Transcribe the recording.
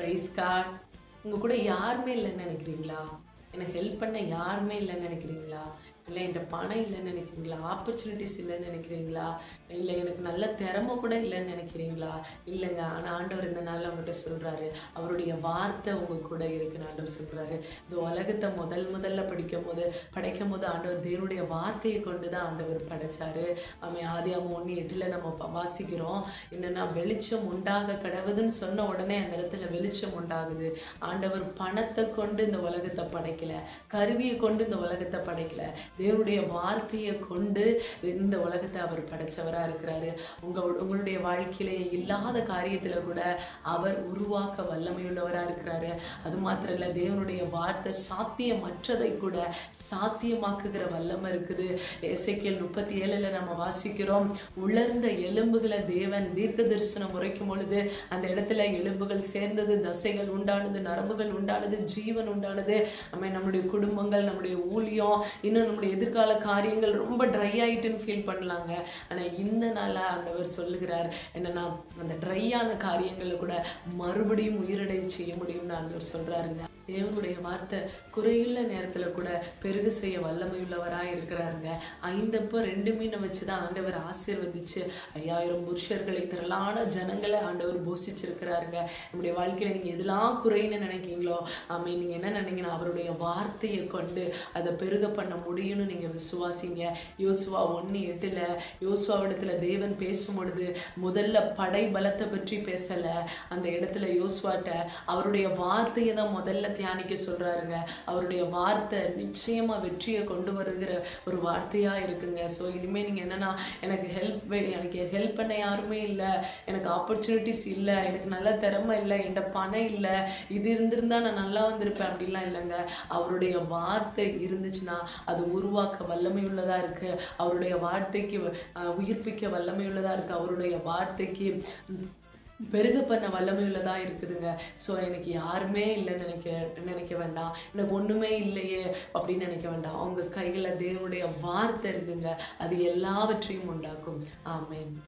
Price God. உங்க கூட யாருமே இல்லைன்னு நினைக்கிறீங்களா? எனக்கு ஹெல்ப் பண்ண யாருமே இல்லைன்னு நினைக்கிறீங்களா? இல்லை என்கிட்ட பணம் இல்லைன்னு நினைக்கிறீங்களா? ஆப்பர்ச்சுனிட்டிஸ் இல்லைன்னு நினைக்கிறீங்களா? இல்லை எனக்கு நல்ல திறமை கூட இல்லைன்னு நினைக்கிறீங்களா? இல்லைங்க. ஆனால் ஆண்டவர் இந்த நாளில் உங்கள்கிட்ட சொல்கிறாரு, அவருடைய வார்த்தை உங்கள் கூட இருக்குன்னு ஆண்டவர் சொல்கிறாரு. இந்த உலகத்தை முதல்ல படைக்கும் போது ஆண்டவர் தேவனுடைய வார்த்தையை கொண்டு தான் ஆண்டவர் படைச்சாரு. ஆதியாகமம் 1:8 நம்ம வாசிக்கிறோம். என்னன்னா, வெளிச்சம் உண்டாக கடவுதுன்னு சொன்ன உடனே அந்த இடத்துல வெளிச்சம் உண்டாகுது. ஆண்டவர் பணத்தை கொண்டு இந்த உலகத்தை படைக்கல, கருவியை கொண்டு இந்த உலகத்தை படைக்கல, தேவனுடைய வார்த்தையை கொண்டு இந்த உலகத்தை அவர் படைச்சவரா இருக்கிறாரு. உங்களுடைய வாழ்க்கையிலே இல்லாத காரியத்துல கூட அவர் உருவாக்க வல்லமையுள்ளவரா இருக்கிறாரு. அது மாத்திரம் இல்ல, தேவனுடைய வார்த்தை சாத்தியமற்றதை கூட சாத்தியமாக்குகிற வல்லமை இருக்குது. எசேக்கியேல் 37 நம்ம வாசிக்கிறோம், உலர்ந்த எலும்புகளை தேவன் தீர்க்க தரிசனம் உரைக்கும் பொழுது அந்த இடத்துல எலும்புகள் சேர்ந்தது, தசைகள் உண்டானது, நரம்புகள் உண்டானது, ஜீவன் உண்டானது. நம்முடைய குடும்பங்கள், நம்முடைய ஊழியம், இன்னும் நம்முடைய எதிர்கால காரியங்கள் ரொம்ப ட்ரை ஆயிட்டுன்னு ஃபீல் பண்ணலாங்க. ஆனால் இந்த நாள ஆண்டவர் சொல்லுகிறார் என்னன்னா, அந்த ட்ரையான காரியங்களை கூட மறுபடியும் உயிரடை செய்ய முடியும்னு ஆண்டவர் சொல்றாருங்க. தேவனுடைய வார்த்தை குறையுள்ள நேரத்தில் கூட பெருக செய்ய வல்லமையுள்ளவராக இருக்கிறாருங்க. 5 அப்போ 2 மீனை வச்சு தான் ஆண்டவர் ஆசீர்வதிச்சு 5000 புருஷர்களை, திரளான ஜனங்களை ஆண்டவர் போஷிச்சிருக்கிறாருங்க. நம்முடைய வாழ்க்கையில் நீங்கள் எதெல்லாம் குறைன்னு நினைக்கிறீங்களோ, நீங்கள் என்ன நினைக்கணும், அவருடைய வார்த்தையை கொண்டு அதை பெருக பண்ண முடியும்னு நீங்கள் விசுவாசிங்க. யோசுவா 1:8 யோசுவாவிடத்தில் தேவன் பேசும் பொழுது முதல்ல படை பலத்தை பற்றி பேசலை. அந்த இடத்துல யோசுவாட்ட அவருடைய வார்த்தையை தான் முதல்ல தியானிக்க சொல்றாருங்க. அவருடைய வார்த்தை நிச்சயமா வெற்றியை கொண்டு வருகிற ஒரு வார்த்தையா இருக்குங்க. ஸோ இனிமே நீங்க என்னன்னா, எனக்கு ஹெல்ப் பண்ண யாருமே இல்லை, எனக்கு ஆப்பர்ச்சுனிட்டிஸ் இல்லை, எனக்கு நல்ல திறமை இல்லை, என்கிட்ட பணம் இல்லை, இது இருந்திருந்தா நான் நல்லா வந்திருப்பேன் அப்படிலாம் இல்லைங்க. அவருடைய வார்த்தை இருந்துச்சுன்னா அது உருவாக்க வல்லமையுள்ளதா இருக்கு. அவருடைய வார்த்தைக்கு உயிர்ப்பிக்க வல்லமையுள்ளதா இருக்கு. அவருடைய வார்த்தைக்கு பெருக பண்ண வல்லமையுள்ளதா இருக்குதுங்க. ஸோ எனக்கு யாருமே இல்லைன்னு நினைக்க வேண்டாம், எனக்கு ஒன்றுமே இல்லையே அப்படின்னு நினைக்க வேண்டாம். அவங்க கையில் தேவனுடைய வார்த்தை இருக்குங்க, அது எல்லாவற்றையும் உண்டாக்கும். ஆமென்.